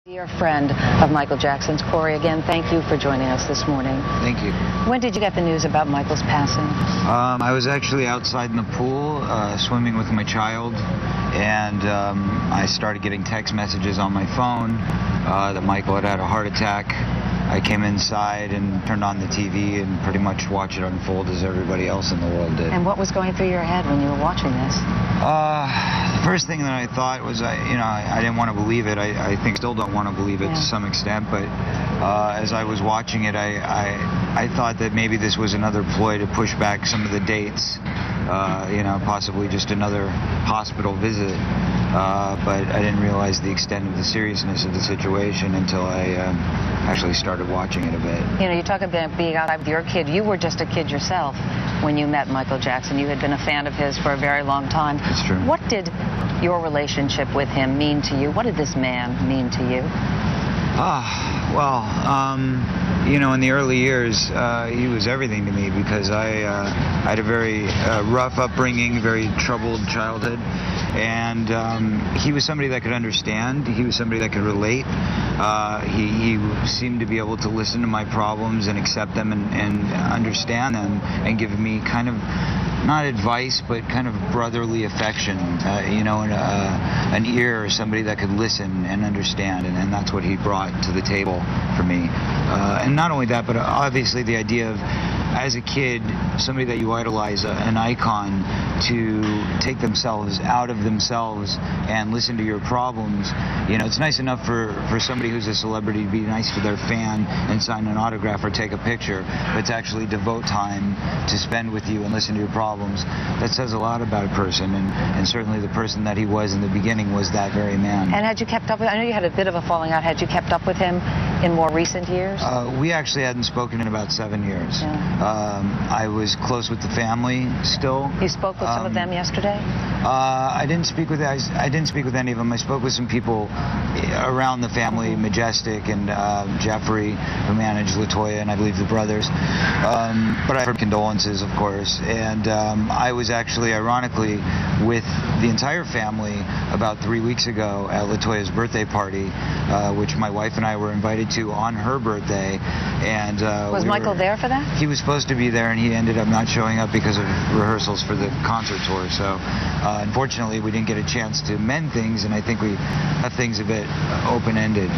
Dear friend of Michael Jackson's, Corey, again, thank you for joining us this morning. Thank you. When did you get the news about Michael's passing? I was actually outside in the pool swimming with my child, and I started getting text messages on my phone that Michael had had a heart attack. I came inside and turned on the TV and pretty much watched it unfold as everybody else in the world did. And what was going through your head when you were watching this? The first thing that I thought was, I didn't want to believe it. I think still don't want to believe it to some extent, but as I was watching it, I thought that maybe this was another ploy to push back some of the dates, possibly just another hospital visit. But I didn't realize the extent of the seriousness of the situation until I actually started watching it a bit. You talk about being outside with your kid. You were just a kid yourself when you met Michael Jackson. You had been a fan of his for a very long time. That's true. What did your relationship with him mean to you? What did this man mean to you? In the early years, he was everything to me because I had a very rough upbringing, very troubled childhood, and he was somebody that could understand. He was somebody that could relate. He seemed to be able to listen to my problems and accept them and understand them and give me kind of, not advice, but kind of brotherly affection, an ear, or somebody that could listen and understand, and that's what he brought to the table for me. And not only that, but obviously the idea of, as a kid, somebody that you idolize, an icon, to take themselves out of themselves and listen to your problems. It's nice enough for somebody who's a celebrity to be nice to their fan and sign an autograph or take a picture, but to actually devote time to spend with you and listen to your problems, that says a lot about a person, and certainly the person that he was in the beginning was that very man. And had you kept up with, I know you had a bit of a falling out, had you kept up with him in more recent years? We actually hadn't spoken in about 7 years. Yeah. I was close with the family still. You spoke with some of them yesterday? I didn't speak with any of them. I spoke with some people around the family, Majestic and Jeffrey, who managed LaToya, and I believe the brothers. But I heard condolences, of course. And I was actually, ironically, with the entire family about 3 weeks ago at LaToya's birthday party, which my wife and I were invited to on her birthday. And was Michael there for that? He was supposed to be there, and he ended up not showing up because of rehearsals for the concert tour. So unfortunately, we didn't get a chance to mend things, and I think we left things a bit open-ended,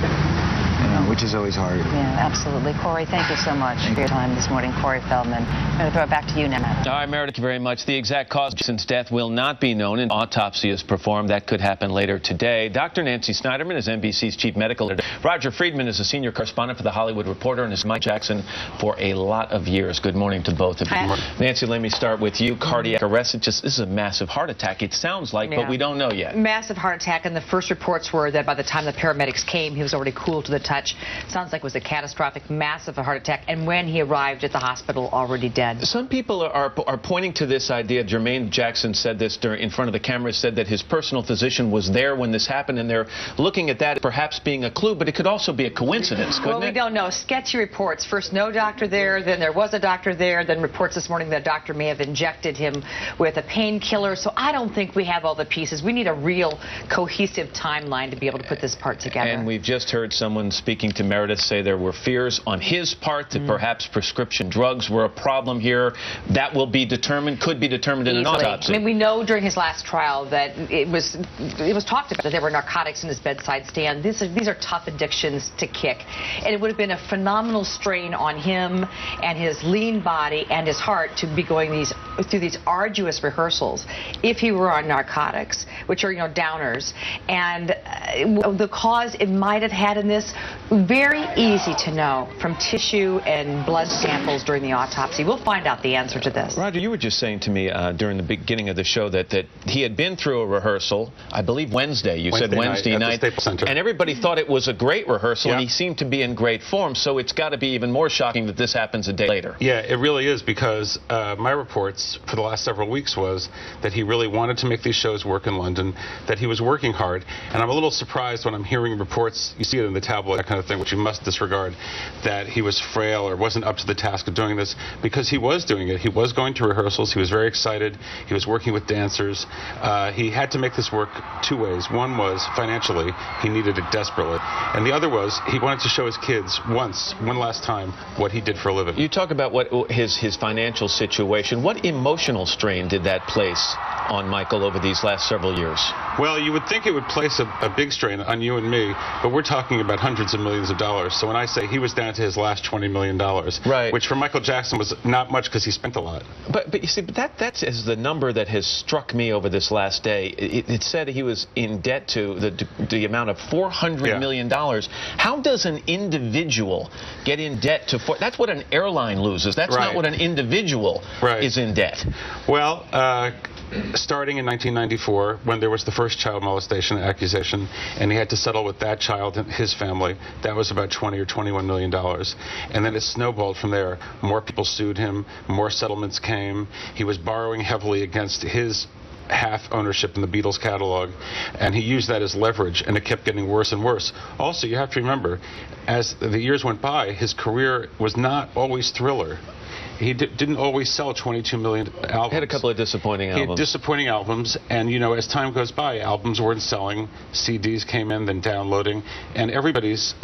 which is always hard. Yeah, absolutely. Corey, thank you so much for your time this morning. Corey Feldman. I'm going to throw it back to you now. All right, Meredith, thank you very much. The exact cause of Jason's death will not be known. An autopsy is performed. That could happen later today. Dr. Nancy Snyderman is NBC's chief medical editor. Roger Friedman is a senior correspondent for The Hollywood Reporter and is Mike Jackson for a lot of years. Good morning to both of you. Nancy, let me start with you. Cardiac arrest. This is a massive heart attack, it sounds like, but we don't know yet. Massive heart attack, and the first reports were that by the time the paramedics came, he was already cool to the touch. Sounds like it was a catastrophic, massive heart attack, and when he arrived at the hospital, already dead. Some people are pointing to this idea. Jermaine Jackson said this in front of the camera, said that his personal physician was there when this happened, and they're looking at that perhaps being a clue, but it could also be a coincidence, couldn't it? Well, we don't know. Sketchy reports. First, no doctor there, then there was a doctor there, then reports this morning that a doctor may have injected him with a painkiller. So I don't think we have all the pieces. We need a real cohesive timeline to be able to put this part together. And we've just heard someone speaking to Meredith say there were fears on his part that perhaps prescription drugs were a problem here. That will be determined, could be determined in an autopsy. I mean, we know during his last trial that it was talked about that there were narcotics in his bedside stand. These are tough addictions to kick. And it would have been a phenomenal strain on him and his lean body and his heart to be going through these arduous rehearsals if he were on narcotics, which are, downers. And the cause it might have had in this, very easy to know from tissue and blood samples during the autopsy. We'll find out the answer to this. Roger, you were just saying to me during the beginning of the show that he had been through a rehearsal, I believe Wednesday. You said Wednesday night. And everybody thought it was a great rehearsal, and he seemed to be in great form, so it's got to be even more shocking that this happens a day later. Yeah, it really is, because my reports reports for the last several weeks was that he really wanted to make these shows work in London, that he was working hard. And I'm a little surprised when I'm hearing reports, you see it in the tabloid, that kind of thing, which you must disregard, that he was frail or wasn't up to the task of doing this, because he was doing it. He was going to rehearsals. He was very excited. He was working with dancers. He had to make this work two ways. One was financially. He needed it desperately. And the other was he wanted to show his kids one last time what he did for a living. You talk about what his financial situation. What emotional strain did that place on Michael over these last several years? Well, you would think it would place a big strain on you and me, but we're talking about hundreds of millions of dollars. So when I say he was down to his last $20 million, right, which for Michael Jackson was not much because he spent a lot. But you see, that is the number that has struck me over this last day. It said he was in debt to the amount of $400 million. How does an individual get in debt to that's what an airline loses. That's not what an individual is in debt. Well, starting in 1994, when there was the first child molestation accusation, and he had to settle with that child and his family, that was about $20 or $21 million. And then it snowballed from there. More people sued him, more settlements came. He was borrowing heavily against his half ownership in the Beatles catalog, and he used that as leverage, and it kept getting worse and worse. Also, you have to remember, as the years went by, his career was not always Thriller. He didn't always sell 22 million albums. He had a couple of disappointing albums. He had disappointing albums, and, you know, as time goes by, albums weren't selling, CDs came in, then downloading, and everybody's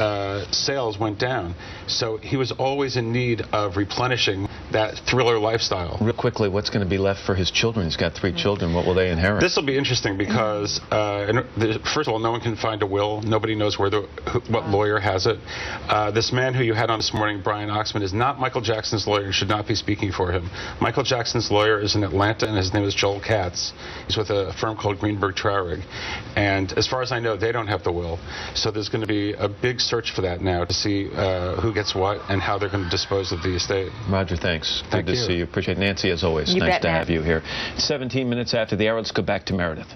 sales went down. So he was always in need of replenishing that Thriller lifestyle. Real quickly, what's going to be left for his children? He's got 3 children. What will they inherit? This will be interesting because, first of all, no one can find a will. Nobody knows what lawyer has it. This man who you had on this morning, Brian Oxman, is not Michael Jackson's lawyer and should not be speaking for him. Michael Jackson's lawyer is in Atlanta, and his name is Joel Katz. He's with a firm called Greenberg Traurig. And as far as I know, they don't have the will. So there's going to be a big search for that now to see who gets what and how they're going to dispose of the estate. Roger, thanks. Thank Good to see you. Appreciate it. Nancy, as always. Nice to have you here. 17 minutes after the hour, let's go back to Meredith.